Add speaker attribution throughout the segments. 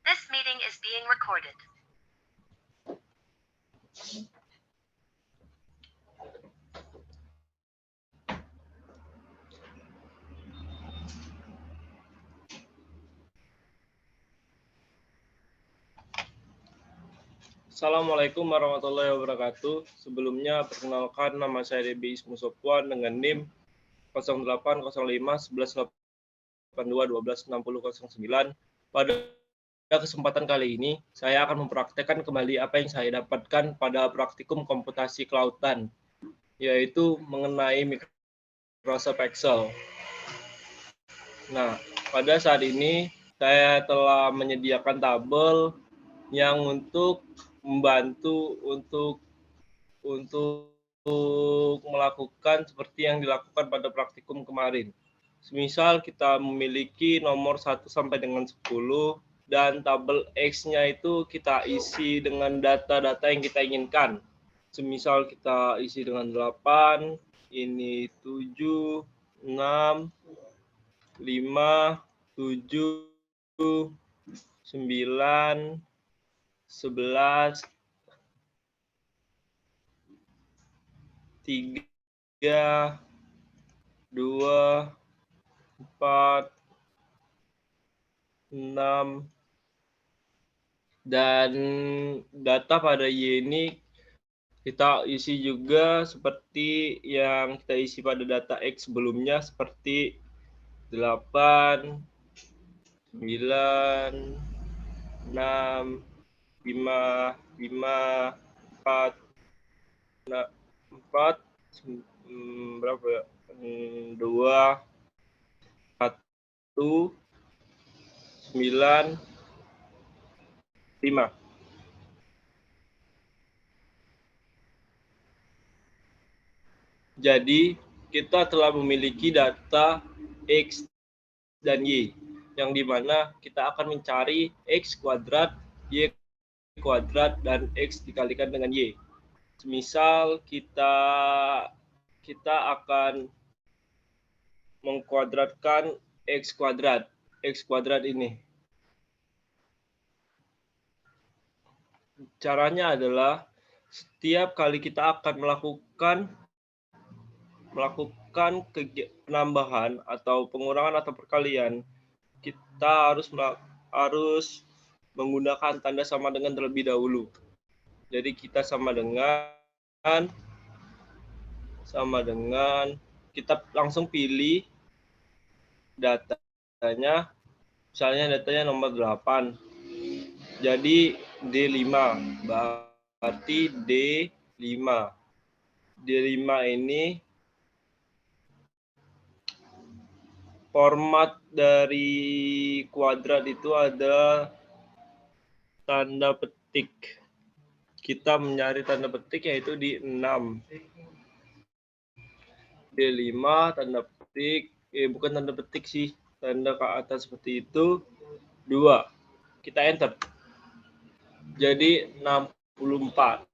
Speaker 1: This meeting is being recorded.
Speaker 2: Assalamualaikum warahmatullahi wabarakatuh. Sebelumnya, perkenalkan nama saya Debi Ismu Sopwan dengan NIM 08051182126009. Pada kesempatan kali ini, saya akan mempraktekkan kembali apa yang saya dapatkan pada praktikum komputasi kelautan, yaitu mengenai Microsoft Excel. Nah, pada saat ini, saya telah menyediakan tabel yang membantu untuk melakukan seperti yang dilakukan pada praktikum kemarin. Semisal kita memiliki nomor 1 sampai dengan 10 dan tabel X-nya itu kita isi dengan data-data yang kita inginkan. Semisal kita isi dengan 8, ini 7, 6, 5, 7, 9, 11, 3, 2, 4, 6, dan data pada Y ini kita isi juga seperti yang kita isi pada data X sebelumnya, seperti 8, 9, 6, 5, 4, 4, berapa ya? 2, 1, 9, 5. Jadi, kita telah memiliki data X dan Y, yang dimana kita akan mencari X kuadrat, Y kuadrat, dan X dikalikan dengan Y. Misal kita akan mengkuadratkan X kuadrat ini. Caranya adalah setiap kali kita akan melakukan penambahan atau pengurangan atau perkalian, kita harus menggunakan tanda sama dengan terlebih dahulu. Jadi kita sama dengan kita langsung pilih datanya, misalnya datanya nomor 8. Jadi D5, berarti D5 ini format dari kuadrat itu adalah tanda petik. Kita mencari tanda petik yaitu di 6. D5 tanda petik, bukan tanda petik sih, tanda ke atas seperti itu, 2. Kita enter. Jadi 64.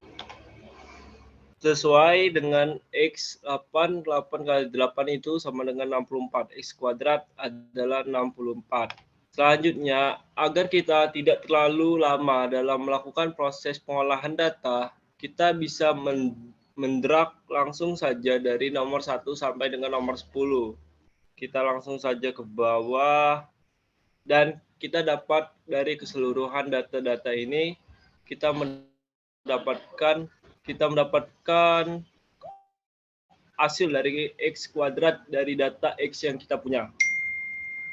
Speaker 2: Sesuai dengan X 8 kali 8 itu sama dengan 64. X kuadrat adalah 64. Selanjutnya, agar kita tidak terlalu lama dalam melakukan proses pengolahan data, kita bisa mendrag langsung saja dari nomor 1 sampai dengan nomor 10. Kita langsung saja ke bawah, dan kita dapat dari keseluruhan data-data ini, kita mendapatkan hasil dari X kuadrat dari data X yang kita punya.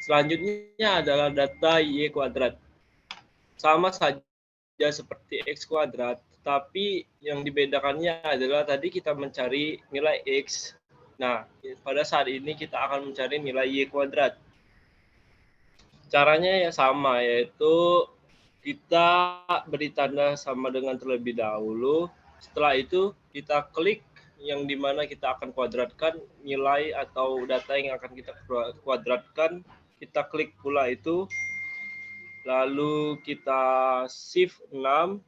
Speaker 2: Selanjutnya adalah data Y kuadrat. Sama saja seperti X kuadrat, tapi yang dibedakannya adalah tadi kita mencari nilai X. Nah, pada saat ini kita akan mencari nilai Y kuadrat. Caranya ya sama, yaitu kita beri tanda sama dengan terlebih dahulu. Setelah itu kita klik yang dimana kita akan kuadratkan nilai atau data yang akan kita kuadratkan. Kita klik pula itu, lalu kita shift 6,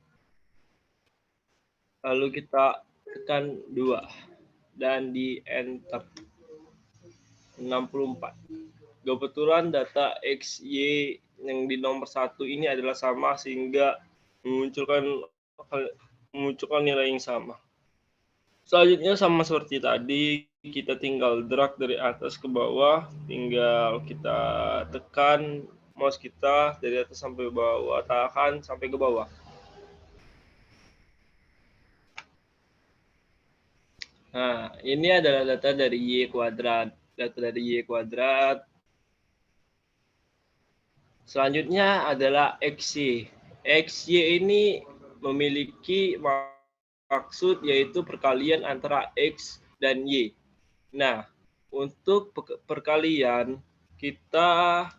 Speaker 2: lalu kita tekan 2 dan di enter. 64. Kebetulan data X, Y yang di nomor 1 ini adalah sama sehingga memunculkan nilai yang sama. Selanjutnya sama seperti tadi, kita tinggal drag dari atas ke bawah, tinggal kita tekan mouse kita dari atas sampai bawah, tahan sampai ke bawah. Nah, ini adalah data dari Y kuadrat. Data dari Y kuadrat. Selanjutnya adalah XY. XY ini memiliki maksud yaitu perkalian antara X dan Y. Nah, untuk perkalian kita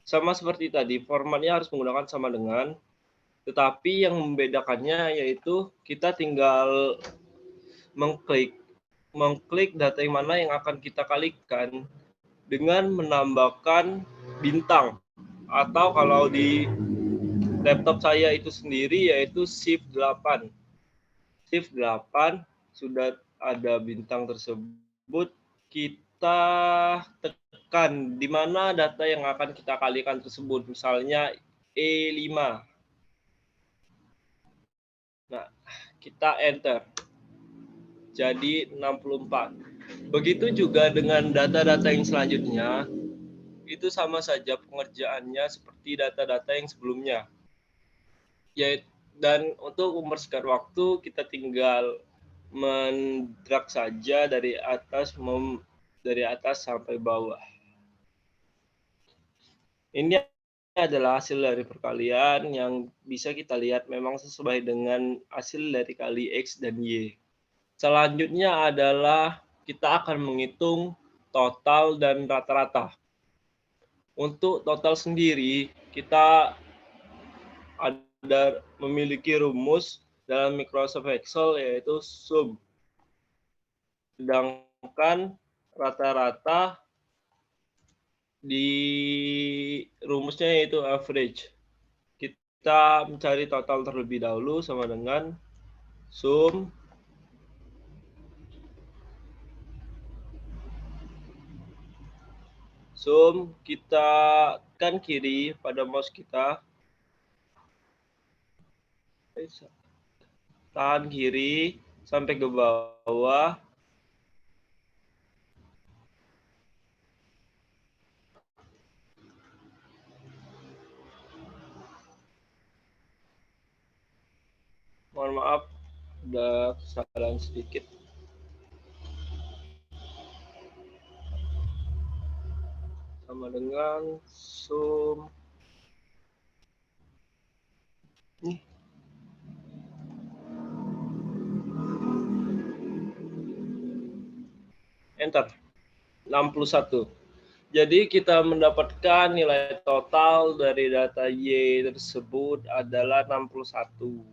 Speaker 2: sama seperti tadi, formatnya harus menggunakan sama dengan, tetapi yang membedakannya yaitu kita tinggal mengklik data yang mana yang akan kita kalikan dengan menambahkan bintang, atau kalau di laptop saya itu sendiri yaitu Shift 8. Shift 8 sudah ada bintang tersebut, kita tekan di mana data yang akan kita kalikan tersebut, misalnya E5. Nah, kita enter. Jadi 64. Begitu juga dengan data-data yang selanjutnya, itu sama saja pengerjaannya seperti data-data yang sebelumnya. Dan untuk mempersingkat waktu, kita tinggal mendrag saja dari atas sampai bawah. Ini adalah hasil dari perkalian yang bisa kita lihat memang sesuai dengan hasil dari kali X dan Y. Selanjutnya adalah kita akan menghitung total dan rata-rata. Untuk total sendiri, kita memiliki rumus dalam Microsoft Excel yaitu sum. Sedangkan rata-rata di rumusnya yaitu average. Kita mencari total terlebih dahulu sama dengan sum kita tekan kiri pada mouse kita, tahan kiri sampai ke bawah. Mohon maaf, ada kesalahan sedikit. Sama dengan sum. Enter. 61. Jadi kita mendapatkan nilai total dari data Y tersebut adalah 61.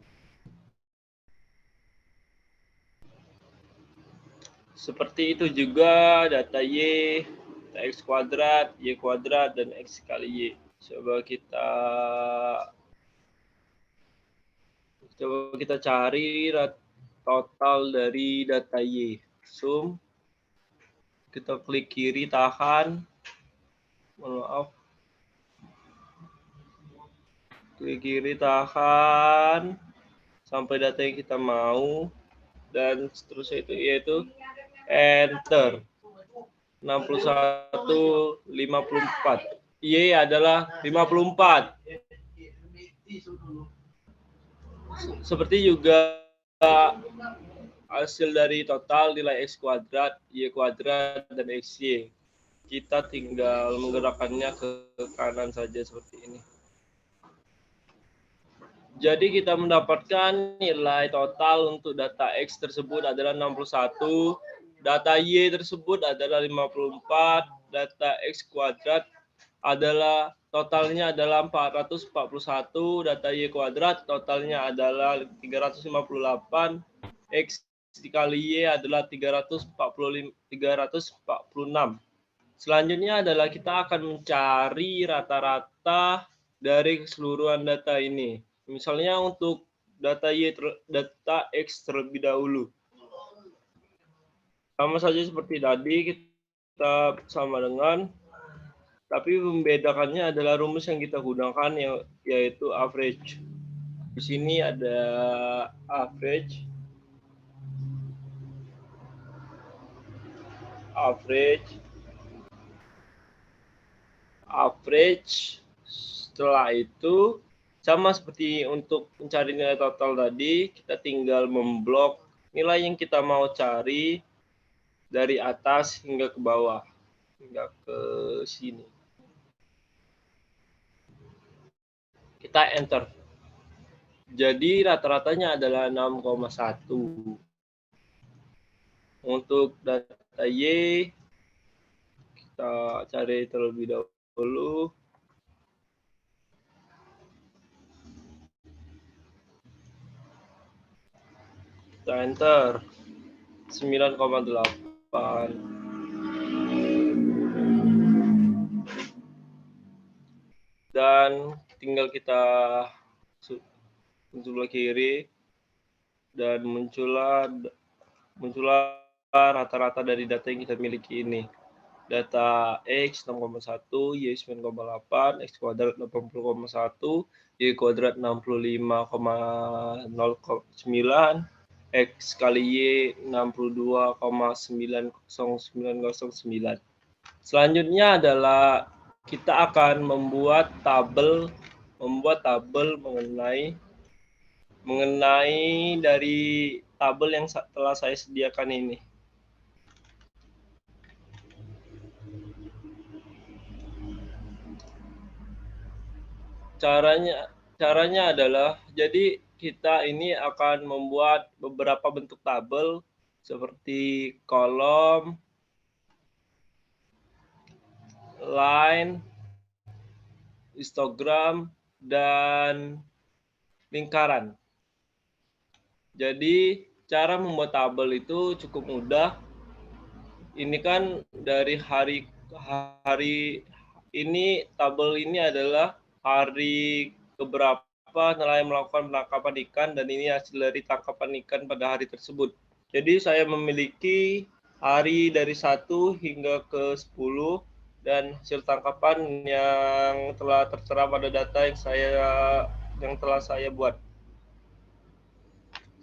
Speaker 2: Seperti itu juga data Y, data X kuadrat, Y kuadrat, dan X kali Y. Coba kita cari total dari data Y. Sum. Kita klik kiri, tahan. Maaf. Klik kiri, tahan. Sampai data yang kita mau. Dan seterusnya itu yaitu enter. 61, 54. Y adalah 54. Seperti juga hasil dari total nilai X kuadrat, Y kuadrat, dan XY. Kita tinggal menggerakkannya ke kanan saja seperti ini. Jadi kita mendapatkan nilai total untuk data X tersebut adalah 61, data Y tersebut adalah 54, data X kuadrat adalah totalnya adalah 441, data Y kuadrat totalnya adalah 358, X dikali Y adalah 346. Selanjutnya adalah kita akan mencari rata-rata dari keseluruhan data ini. Misalnya untuk data X terlebih dahulu. Sama saja seperti tadi, kita sama dengan Tapi membedakannya adalah rumus yang kita gunakan yaitu average. Di sini ada average, setelah itu sama seperti untuk mencari nilai total tadi, kita tinggal memblok nilai yang kita mau cari dari atas hingga ke bawah, hingga ke sini. Kita enter. Jadi rata-ratanya adalah 6,1. Untuk data Y, kita cari terlebih dahulu. Kita enter 9,8. Dan tinggal kita sebelah kiri dan muncullah rata-rata dari data yang kita miliki ini. Data X 6,1, Y 9,8, X kuadrat 80,1, Y kuadrat 65,09, X kali Y 62,90909. Selanjutnya adalah kita akan membuat tabel mengenai dari tabel yang telah saya sediakan ini. Caranya adalah, jadi kita ini akan membuat beberapa bentuk tabel seperti kolom, line, histogram, dan lingkaran. Jadi cara membuat tabel itu cukup mudah. Ini kan dari hari ini, tabel ini adalah hari keberapa nelayan melakukan penangkapan ikan, dan ini hasil dari tangkapan ikan pada hari tersebut. Jadi saya memiliki hari dari 1 hingga ke 10 dan hasil tangkapan yang telah tertera pada data yang telah saya buat.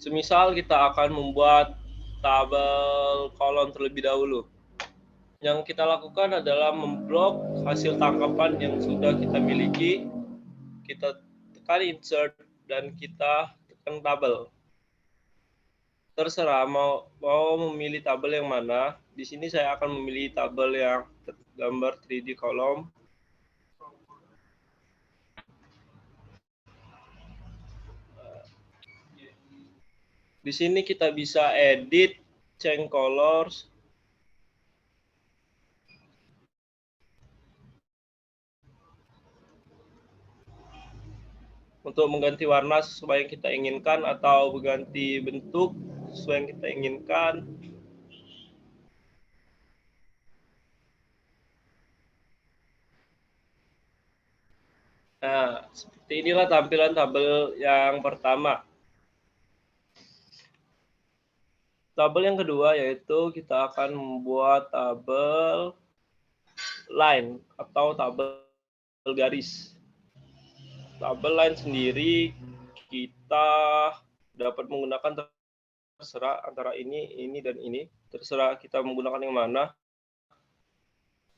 Speaker 2: Semisal kita akan membuat tabel kolom terlebih dahulu. Yang kita lakukan adalah memblok hasil tangkapan yang sudah kita miliki. Kita tekan insert dan kita tekan tabel. Terserah mau memilih tabel yang mana. Di sini saya akan memilih tabel yang gambar 3D kolom. Di sini kita bisa edit, change colors, untuk mengganti warna sesuai yang kita inginkan atau mengganti bentuk sesuai yang kita inginkan. Nah, seperti inilah tampilan tabel yang pertama. Tabel yang kedua yaitu kita akan membuat tabel line atau tabel garis. Tabel line sendiri kita dapat menggunakan, terserah antara ini dan ini. Terserah kita menggunakan yang mana.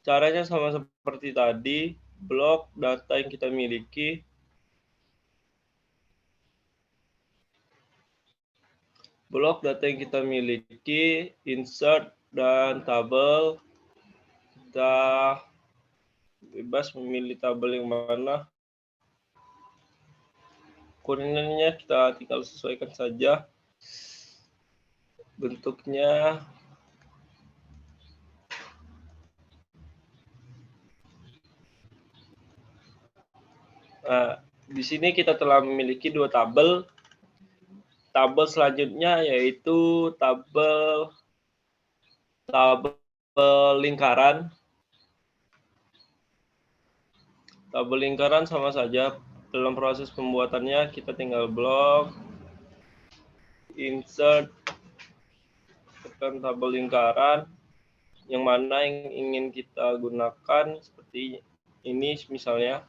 Speaker 2: Caranya sama seperti tadi, blok data yang kita miliki. Blok data yang kita miliki, insert, dan tabel. Kita bebas memilih tabel yang mana. Koordinatnya kita tinggal sesuaikan saja. Bentuknya. Nah, di sini kita telah memiliki dua tabel. Tabel selanjutnya yaitu tabel lingkaran. Tabel lingkaran sama saja. Dalam proses pembuatannya kita tinggal blok, insert, tekan tabel lingkaran yang mana yang ingin kita gunakan, seperti Ini misalnya.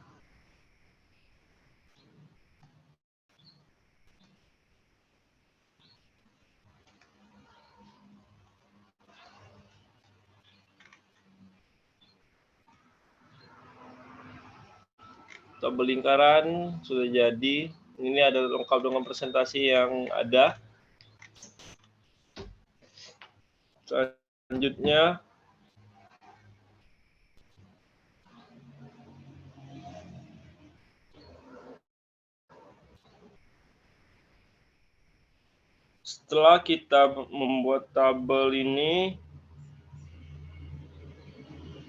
Speaker 2: Tabel lingkaran sudah jadi. Ini ada lengkap dengan presentasi yang ada. Selanjutnya, setelah kita membuat tabel ini,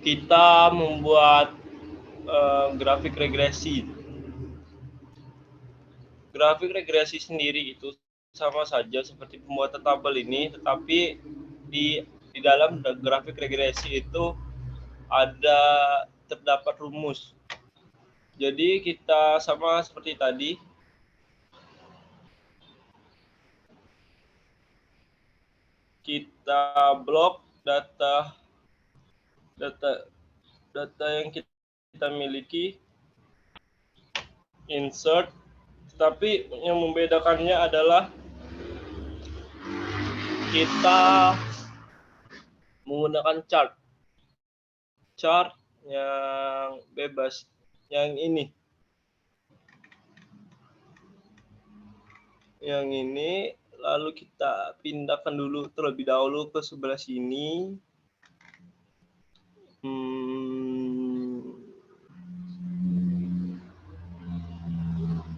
Speaker 2: kita membuat grafik regresi. Grafik regresi sendiri itu sama saja seperti pembuatan tabel ini, tetapi di dalam grafik regresi itu terdapat rumus. Jadi kita sama seperti tadi, kita blok data yang kita miliki, insert, tapi yang membedakannya adalah kita menggunakan chart yang bebas, yang ini lalu kita pindahkan dulu terlebih dahulu ke sebelah sini.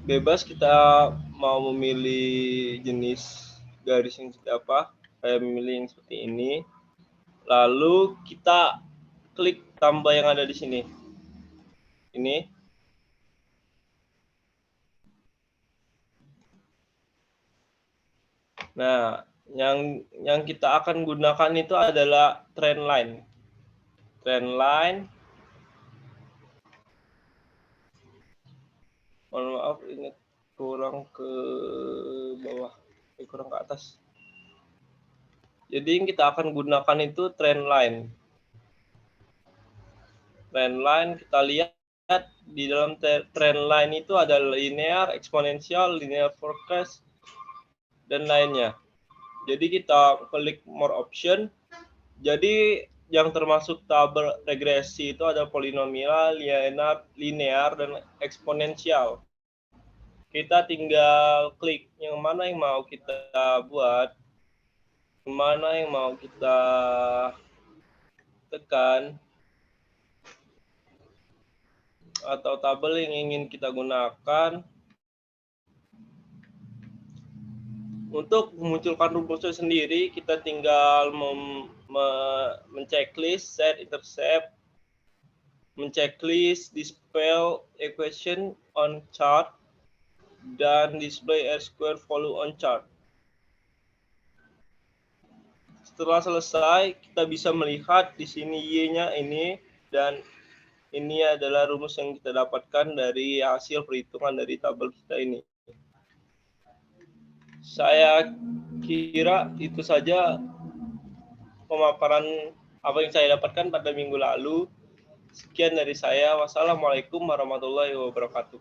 Speaker 2: Bebas kita mau memilih jenis garis yang seperti apa. Saya memilih yang seperti ini. Lalu kita klik tambah yang ada di sini. Ini. Nah, yang kita akan gunakan itu adalah trend line. Mohon maaf, ini kurang ke bawah, kurang ke atas. Jadi yang kita akan gunakan itu trend line. Kita lihat di dalam trend line itu ada linear, eksponensial, linear forecast, dan lainnya. Jadi kita klik more option. Jadi yang termasuk tabel regresi itu ada polinomial, linear, dan eksponensial. Kita tinggal klik yang mana yang mau kita buat, yang mana yang mau kita tekan, atau tabel yang ingin kita gunakan. Untuk memunculkan rumusnya sendiri, kita tinggal menceklis set intercept, menceklis display equation on chart, dan display R-square value on chart. Setelah selesai, kita bisa melihat di sini Y-nya ini, dan ini adalah rumus yang kita dapatkan dari hasil perhitungan dari tabel kita ini. Saya kira itu saja pemaparan apa yang saya dapatkan pada minggu lalu. Sekian dari saya. Wassalamualaikum warahmatullahi wabarakatuh.